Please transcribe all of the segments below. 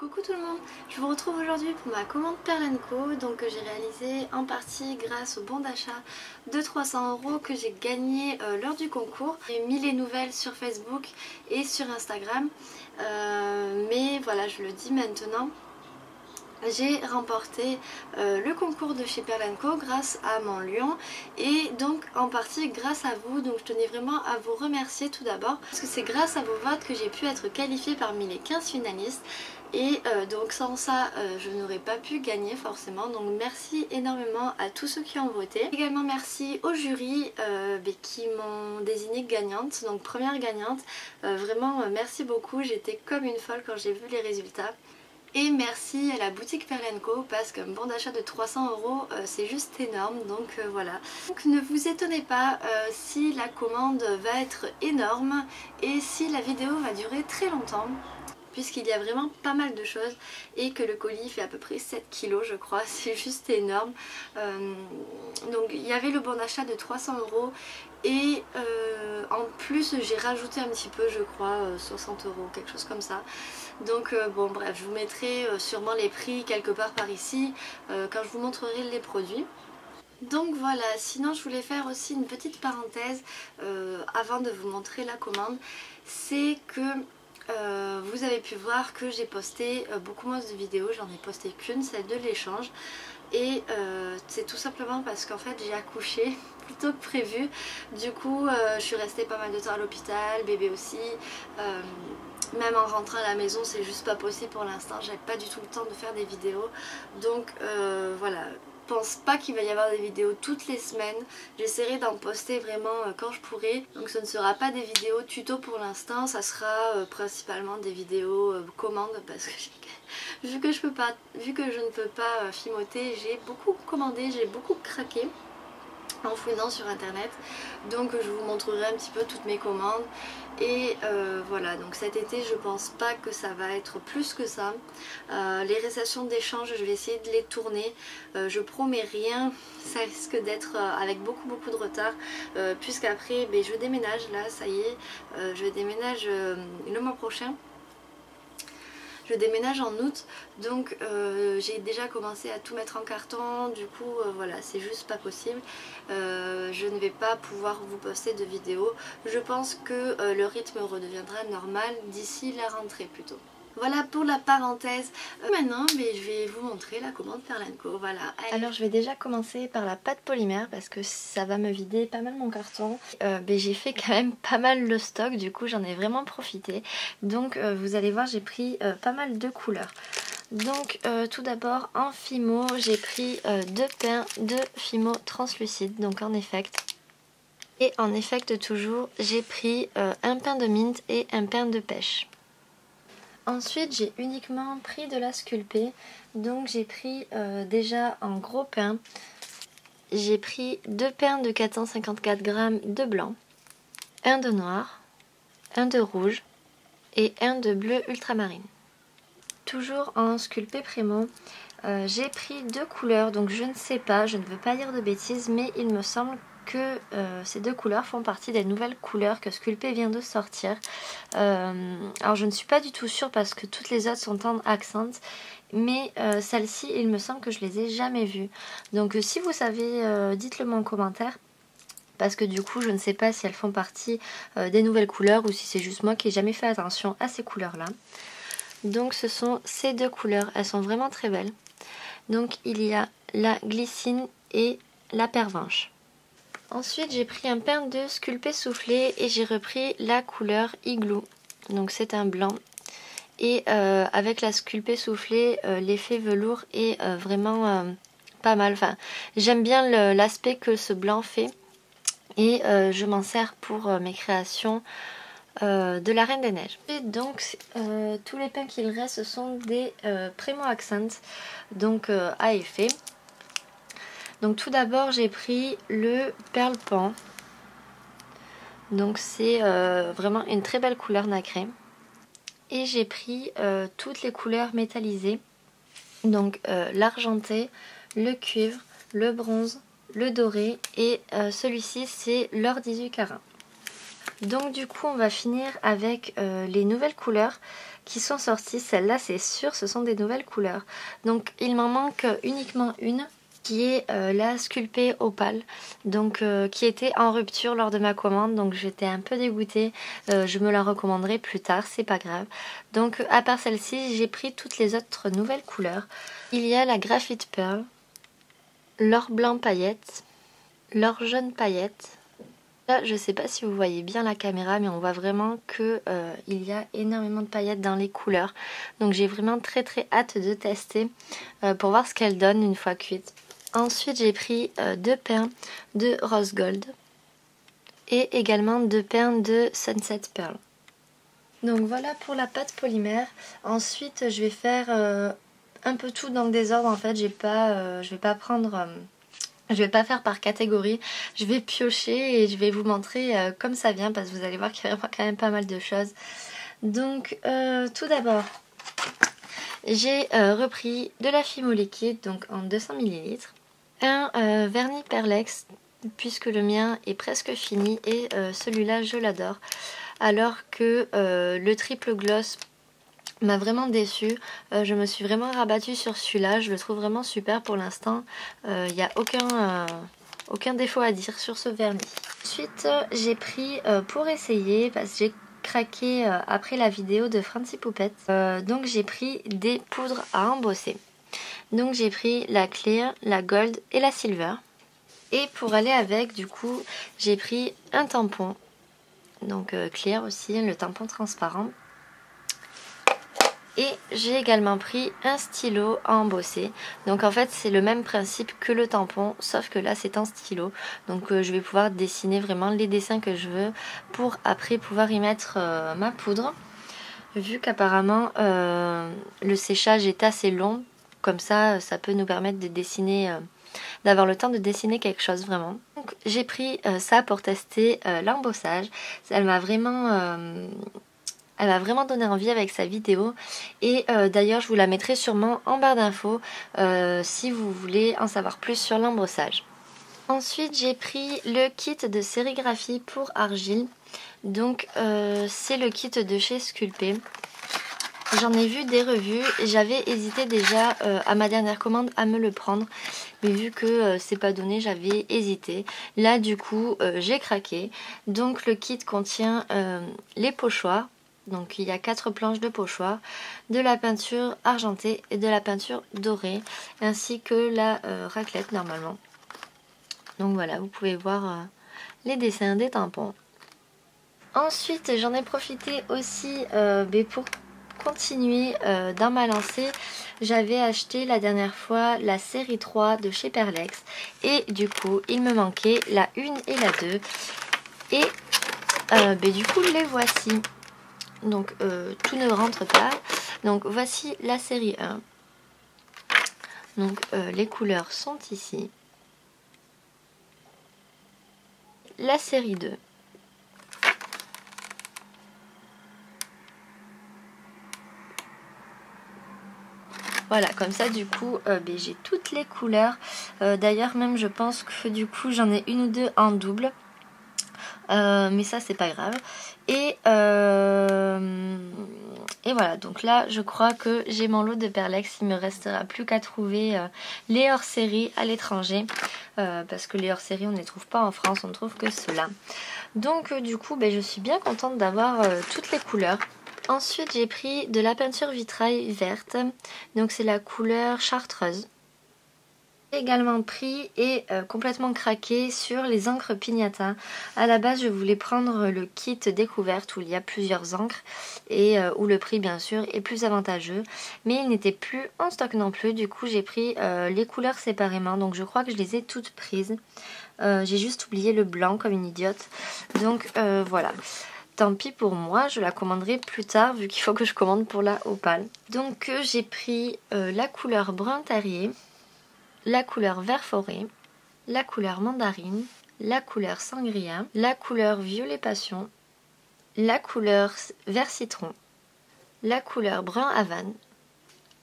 Coucou tout le monde, je vous retrouve aujourd'hui pour ma commande Pearl & Co, donc que j'ai réalisée en partie grâce au bon d'achat de 300 € que j'ai gagné lors du concours. J'ai mis les nouvelles sur Facebook et sur Instagram, mais voilà, je le dis maintenant. J'ai remporté le concours de chez Pearl & Co grâce à mon lion et donc en partie grâce à vous, donc je tenais vraiment à vous remercier tout d'abord parce que c'est grâce à vos votes que j'ai pu être qualifiée parmi les 15 finalistes et donc sans ça je n'aurais pas pu gagner forcément, donc merci énormément à tous ceux qui ont voté. Également merci au jury qui m'ont désignée gagnante, donc première gagnante, vraiment merci beaucoup, j'étais comme une folle quand j'ai vu les résultats. Et merci à la boutique Pearl & Co parce qu'un bon d'achat de 300 € c'est juste énorme, donc voilà. Donc ne vous étonnez pas si la commande va être énorme et si la vidéo va durer très longtemps, puisqu'il y a vraiment pas mal de choses et que le colis fait à peu près 7 kg je crois, c'est juste énorme. Donc il y avait le bon d'achat de 300 € et en plus j'ai rajouté un petit peu, je crois 60 €, quelque chose comme ça. Donc bon bref, je vous mettrai sûrement les prix quelque part par ici quand je vous montrerai les produits. Donc voilà, sinon je voulais faire aussi une petite parenthèse avant de vous montrer la commande, c'est que vous avez pu voir que j'ai posté beaucoup moins de vidéos, j'en ai posté qu'une, celle de l'échange. Et c'est tout simplement parce qu'en fait j'ai accouché plus tôt que prévu. Du coup je suis restée pas mal de temps à l'hôpital, bébé aussi. Même en rentrant à la maison c'est juste pas possible pour l'instant, j'avais pas du tout le temps de faire des vidéos. Donc voilà. Je pense pas qu'il va y avoir des vidéos toutes les semaines, j'essaierai d'en poster vraiment quand je pourrai. Donc ce ne sera pas des vidéos tuto pour l'instant, ça sera principalement des vidéos commandes parce que vu que je ne peux pas fimeauter, j'ai beaucoup commandé, j'ai beaucoup craqué en fouillant sur internet, donc je vous montrerai un petit peu toutes mes commandes et voilà. Donc cet été je pense pas que ça va être plus que ça. Les réceptions d'échange je vais essayer de les tourner, je promets rien, ça risque d'être avec beaucoup de retard puisqu'après je déménage là, ça y est, je déménage le mois prochain. Je déménage en août, donc j'ai déjà commencé à tout mettre en carton, du coup voilà, c'est juste pas possible. Je ne vais pas pouvoir vous poster de vidéos. Je pense que le rythme redeviendra normal d'ici la rentrée plutôt. Voilà pour la parenthèse. Maintenant je vais vous montrer la commande Pearl & Co. Voilà. Alors je vais déjà commencer par la pâte polymère parce que ça va me vider pas mal mon carton. J'ai fait quand même pas mal le stock, du coup j'en ai vraiment profité. Donc vous allez voir, j'ai pris pas mal de couleurs. Donc tout d'abord en Fimo j'ai pris deux pains de Fimo translucide, donc en effect. Et en effect toujours j'ai pris un pain de mint et un pain de pêche. Ensuite j'ai uniquement pris de la sculpée, donc j'ai pris déjà en gros pain, j'ai pris deux pains de 454 g de blanc, un de noir, un de rouge et un de bleu ultramarine. Toujours en sculpé Prémo, j'ai pris deux couleurs, donc je ne sais pas, je ne veux pas dire de bêtises, mais il me semble que ces deux couleurs font partie des nouvelles couleurs que Sculpé vient de sortir. Alors je ne suis pas du tout sûre parce que toutes les autres sont en accent, mais celles-ci il me semble que je les ai jamais vues. Donc si vous savez, dites-le moi en commentaire. Parce que du coup je ne sais pas si elles font partie des nouvelles couleurs ou si c'est juste moi qui n'ai jamais fait attention à ces couleurs là. Donc ce sont ces deux couleurs, elles sont vraiment très belles. Donc il y a la glycine et la pervenche. Ensuite j'ai pris un pain de sculpé soufflé et j'ai repris la couleur Igloo. Donc c'est un blanc. Et avec la sculpé soufflé, l'effet velours est vraiment pas mal. Enfin, j'aime bien l'aspect que ce blanc fait. Et je m'en sers pour mes créations de la Reine des Neiges. Et donc tous les pains qu'il reste ce sont des Prémo Accent, donc à effet. Donc tout d'abord j'ai pris le Pearl Pan, donc c'est vraiment une très belle couleur nacrée. Et j'ai pris toutes les couleurs métallisées, donc l'argenté, le cuivre, le bronze, le doré et celui-ci c'est l'or 18 carats. Donc du coup on va finir avec les nouvelles couleurs. qui sont sorties. Celles-là, c'est sûr, ce sont des nouvelles couleurs. Donc il m'en manque uniquement une, qui est la Sculpey Opale, donc qui était en rupture lors de ma commande, donc j'étais un peu dégoûtée. Je me la recommanderai plus tard, c'est pas grave. Donc à part celle-ci, j'ai pris toutes les autres nouvelles couleurs. Il y a la Graphite Pearl, l'or blanc paillette, l'or jaune paillette. Là, je sais pas si vous voyez bien la caméra, mais on voit vraiment que il y a énormément de paillettes dans les couleurs. Donc j'ai vraiment très hâte de tester pour voir ce qu'elle donne une fois cuite. Ensuite, j'ai pris 2 pains de Rose Gold et également 2 pains de Sunset Pearl. Donc voilà pour la pâte polymère. Ensuite, je vais faire un peu tout dans le désordre en fait. Je vais pas prendre... je vais pas faire par catégorie, je vais piocher et je vais vous montrer comme ça vient parce que vous allez voir qu'il y a vraiment quand même pas mal de choses. Donc tout d'abord, j'ai repris de la Fimo liquide, donc en 200 ml, un vernis Perlex puisque le mien est presque fini et celui-là je l'adore, alors que le triple gloss m'a vraiment déçue. Je me suis vraiment rabattue sur celui-là, je le trouve vraiment super pour l'instant. Il n'y a aucun défaut à dire sur ce vernis. Ensuite j'ai pris pour essayer, parce que j'ai craqué après la vidéo de Francie Poupette, donc j'ai pris des poudres à embosser. Donc j'ai pris la Clear, la Gold et la Silver. Et pour aller avec, du coup, j'ai pris un tampon, donc Clear aussi, le tampon transparent. Et j'ai également pris un stylo à embosser. Donc en fait c'est le même principe que le tampon, sauf que là c'est un stylo. Donc je vais pouvoir dessiner vraiment les dessins que je veux pour après pouvoir y mettre ma poudre. Vu qu'apparemment le séchage est assez long, comme ça ça peut nous permettre de dessiner, d'avoir le temps de dessiner quelque chose vraiment. Donc j'ai pris ça pour tester l'embossage. Elle m'a vraiment donné envie avec sa vidéo et d'ailleurs je vous la mettrai sûrement en barre d'infos si vous voulez en savoir plus sur l'embossage. Ensuite j'ai pris le kit de sérigraphie pour argile, donc c'est le kit de chez Sculpey. J'en ai vu des revues et j'avais hésité déjà à ma dernière commande à me le prendre, mais vu que c'est pas donné, j'avais hésité. Là du coup j'ai craqué. Donc le kit contient les pochoirs. Donc il y a 4 planches de pochoir, de la peinture argentée et de la peinture dorée, ainsi que la raclette normalement. Donc voilà, vous pouvez voir les dessins des tampons. Ensuite j'en ai profité aussi pour continuer dans ma lancée. J'avais acheté la dernière fois la série 3 de chez Perlex et du coup il me manquait la 1 et la 2 et du coup les voici. Donc tout ne rentre pas. Donc voici la série 1. Donc les couleurs sont ici. La série 2. Voilà, comme ça du coup j'ai toutes les couleurs. D'ailleurs même je pense que du coup j'en ai une ou deux en double. Mais ça c'est pas grave. Et voilà, donc là je crois que j'ai mon lot de Perlex. Il me restera plus qu'à trouver les hors-série à l'étranger, parce que les hors-série on ne les trouve pas en France, on ne trouve que ceux-là. Donc du coup je suis bien contente d'avoir toutes les couleurs. Ensuite j'ai pris de la peinture vitrail verte, donc c'est la couleur chartreuse. J'ai également pris et complètement craqué sur les encres Pignata. À la base je voulais prendre le kit découverte où il y a plusieurs encres et où le prix bien sûr est plus avantageux, mais il n'était plus en stock non plus. Du coup j'ai pris les couleurs séparément, donc je crois que je les ai toutes prises. J'ai juste oublié le blanc comme une idiote, donc voilà. Tant pis pour moi, je la commanderai plus tard vu qu'il faut que je commande pour la Opale. Donc j'ai pris la couleur brun terrier, la couleur vert forêt, la couleur mandarine, la couleur sangria, la couleur violet passion, la couleur vert citron, la couleur brun havane,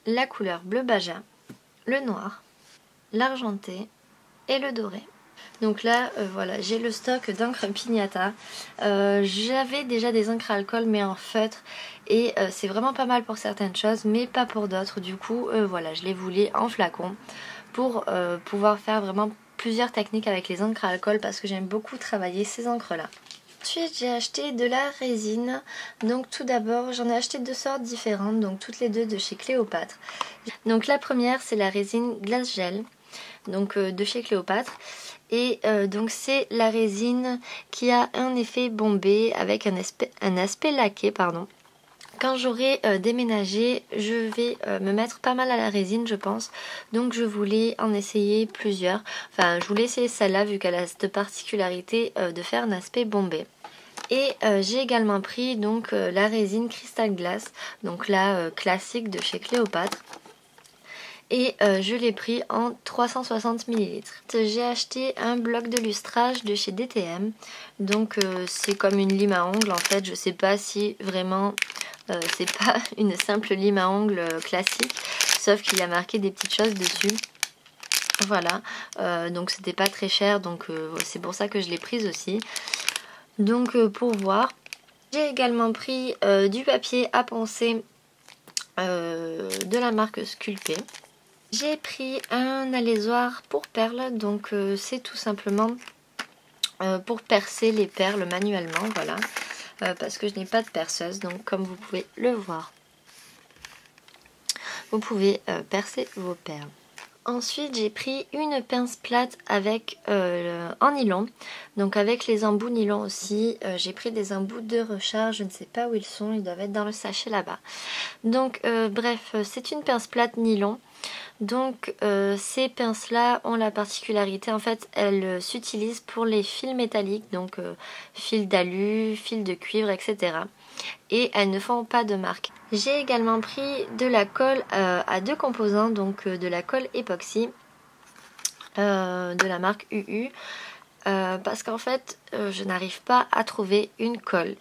la couleur bleu baja, le noir, l'argenté et le doré. Donc là, voilà, j'ai le stock d'encre Pignata. J'avais déjà des encres à alcool mais en feutre. Et c'est vraiment pas mal pour certaines choses mais pas pour d'autres. Du coup, voilà, je les voulais en flacon pour pouvoir faire vraiment plusieurs techniques avec les encres à alcool parce que j'aime beaucoup travailler ces encres-là. Ensuite, j'ai acheté de la résine. Donc tout d'abord, j'en ai acheté 2 sortes différentes, donc toutes les 2 de chez Cléopâtre. Donc la première, c'est la résine glace gel, donc de chez Cléopâtre. Et donc c'est la résine qui a un effet bombé avec un aspect laqué, pardon. Quand j'aurai déménagé, je vais me mettre pas mal à la résine, je pense. Donc je voulais en essayer plusieurs. Enfin, je voulais essayer celle-là vu qu'elle a cette particularité de faire un aspect bombé. Et j'ai également pris donc la résine Crystal Glass, donc la classique de chez Cléopâtre. Et je l'ai pris en 360 ml. J'ai acheté un bloc de lustrage de chez DTM. Donc c'est comme une lime à ongles en fait. Je sais pas si vraiment c'est pas une simple lime à ongles classique. Sauf qu'il y a marqué des petites choses dessus. Voilà. Donc c'était pas très cher. Donc c'est pour ça que je l'ai prise aussi. Donc pour voir. J'ai également pris du papier à poncer de la marque Sculpey. J'ai pris un alaisoir pour perles, donc c'est tout simplement pour percer les perles manuellement, voilà, parce que je n'ai pas de perceuse, donc comme vous pouvez le voir, vous pouvez percer vos perles. Ensuite, j'ai pris une pince plate avec en nylon, donc avec les embouts nylon aussi. J'ai pris des embouts de recharge, je ne sais pas où ils sont, ils doivent être dans le sachet là-bas. Donc bref, c'est une pince plate nylon. Donc ces pinces là ont la particularité, en fait elles s'utilisent pour les fils métalliques, donc fils d'alu, fils de cuivre, etc. Et elles ne font pas de marque. J'ai également pris de la colle à 2 composants, donc de la colle époxy de la marque UU, parce qu'en fait je n'arrive pas à trouver une colle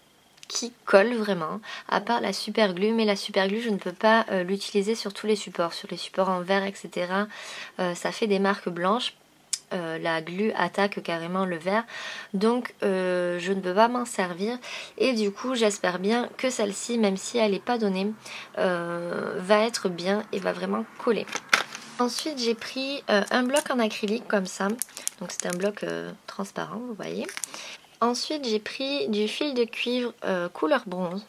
qui colle vraiment, à part la super glue, mais la super glue je ne peux pas l'utiliser sur tous les supports en verre, etc. Ça fait des marques blanches. La glue attaque carrément le verre, donc je ne peux pas m'en servir, et du coup j'espère bien que celle-ci, même si elle n'est pas donnée, va être bien et va vraiment coller. Ensuite j'ai pris un bloc en acrylique comme ça, donc c'est un bloc transparent, vous voyez. Ensuite j'ai pris du fil de cuivre couleur bronze.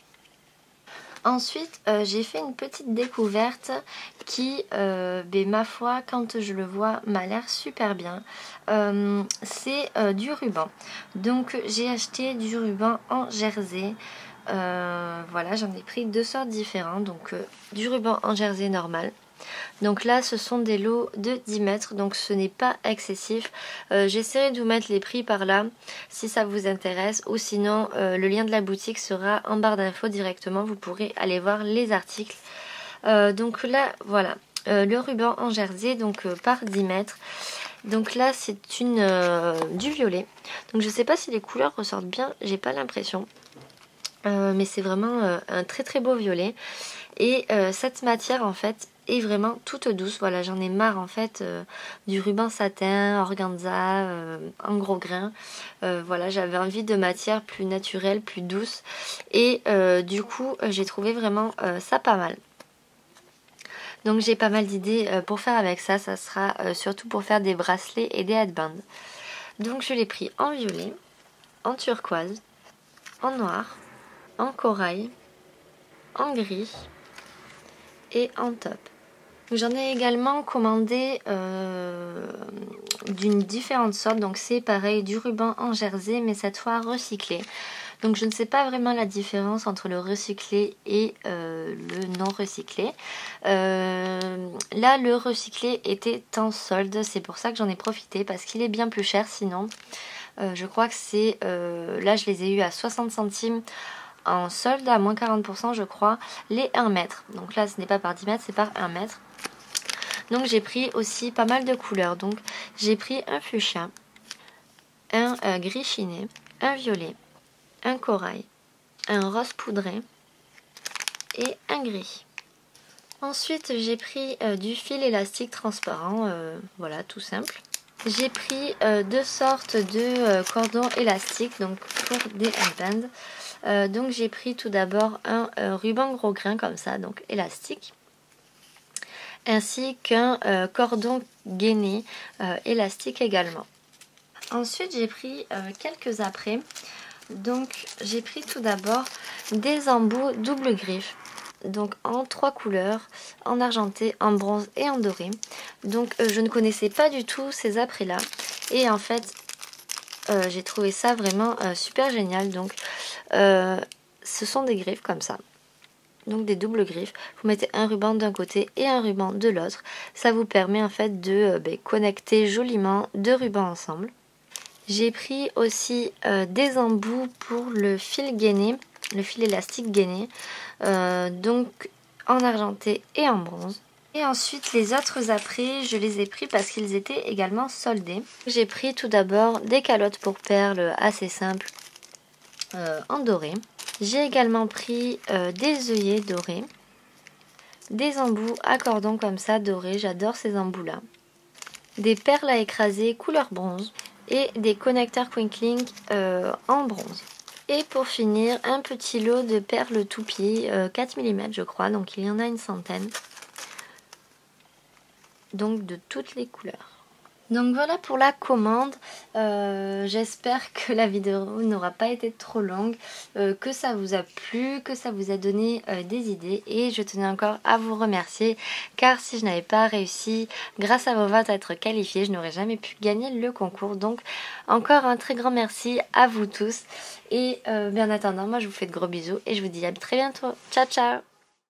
Ensuite j'ai fait une petite découverte qui, ma foi, quand je le vois, m'a l'air super bien. C'est du ruban. Donc j'ai acheté du ruban en jersey. Voilà, j'en ai pris 2 sortes différentes. Donc du ruban en jersey normal. Donc là ce sont des lots de 10 mètres, donc ce n'est pas excessif. J'essaierai de vous mettre les prix par là si ça vous intéresse, ou sinon le lien de la boutique sera en barre d'infos directement, vous pourrez aller voir les articles. Donc là voilà, le ruban en jersey, donc par 10 mètres. Donc là c'est du violet, donc je sais pas si les couleurs ressortent bien, j'ai pas l'impression. Mais c'est vraiment un très très beau violet. Et cette matière en fait est vraiment toute douce. Voilà, j'en ai marre en fait du ruban satin, organza, en gros grain. Voilà, j'avais envie de matière plus naturelle, plus douce. Et du coup, j'ai trouvé vraiment ça pas mal. Donc j'ai pas mal d'idées pour faire avec ça. Ça sera surtout pour faire des bracelets et des headbands. Donc je l'ai pris en violet, en turquoise, en noir, en corail, en gris et en taupe. J'en ai également commandé d'une différente sorte, donc c'est pareil, du ruban en jersey mais cette fois recyclé. Donc je ne sais pas vraiment la différence entre le recyclé et le non recyclé. Là le recyclé était en solde, c'est pour ça que j'en ai profité parce qu'il est bien plus cher sinon. Je crois que c'est, là je les ai eu à 60 centimes en solde, à moins 40% je crois, les 1 mètre. Donc là ce n'est pas par 10 mètres, c'est par 1 mètre. Donc j'ai pris aussi pas mal de couleurs. Donc j'ai pris un fuchsia, un gris chiné, un violet, un corail, un rose poudré et un gris. Ensuite j'ai pris du fil élastique transparent, voilà, tout simple. J'ai pris deux sortes de cordons élastiques donc pour des handbands. Donc j'ai pris tout d'abord un ruban gros grain comme ça, donc élastique, ainsi qu'un cordon gainé élastique également. Ensuite j'ai pris quelques apprêts. Donc j'ai pris tout d'abord des embouts double griffe, donc en 3 couleurs, en argenté, en bronze et en doré. Donc je ne connaissais pas du tout ces apprêts là et en fait j'ai trouvé ça vraiment super génial. Donc ce sont des griffes comme ça, donc des doubles griffes. Vous mettez un ruban d'un côté et un ruban de l'autre. Ça vous permet en fait de connecter joliment deux rubans ensemble. J'ai pris aussi des embouts pour le fil gainé, le fil élastique gainé, donc en argenté et en bronze. Et ensuite les autres apprêts, je les ai pris parce qu'ils étaient également soldés. J'ai pris tout d'abord des calottes pour perles assez simples en doré. J'ai également pris des œillets dorés, des embouts à cordon comme ça dorés, j'adore ces embouts là, des perles à écraser couleur bronze, et des connecteurs Crinkling en bronze. Et pour finir, un petit lot de perles toupie 4 mm je crois, donc il y en a une centaine. Donc de toutes les couleurs. Donc voilà pour la commande. J'espère que la vidéo n'aura pas été trop longue, que ça vous a plu, que ça vous a donné des idées. Et je tenais encore à vous remercier, car si je n'avais pas réussi, grâce à vos votes, à être qualifiée, je n'aurais jamais pu gagner le concours. Donc encore un très grand merci à vous tous. Et bien en attendant, moi je vous fais de gros bisous et je vous dis à très bientôt. Ciao ciao!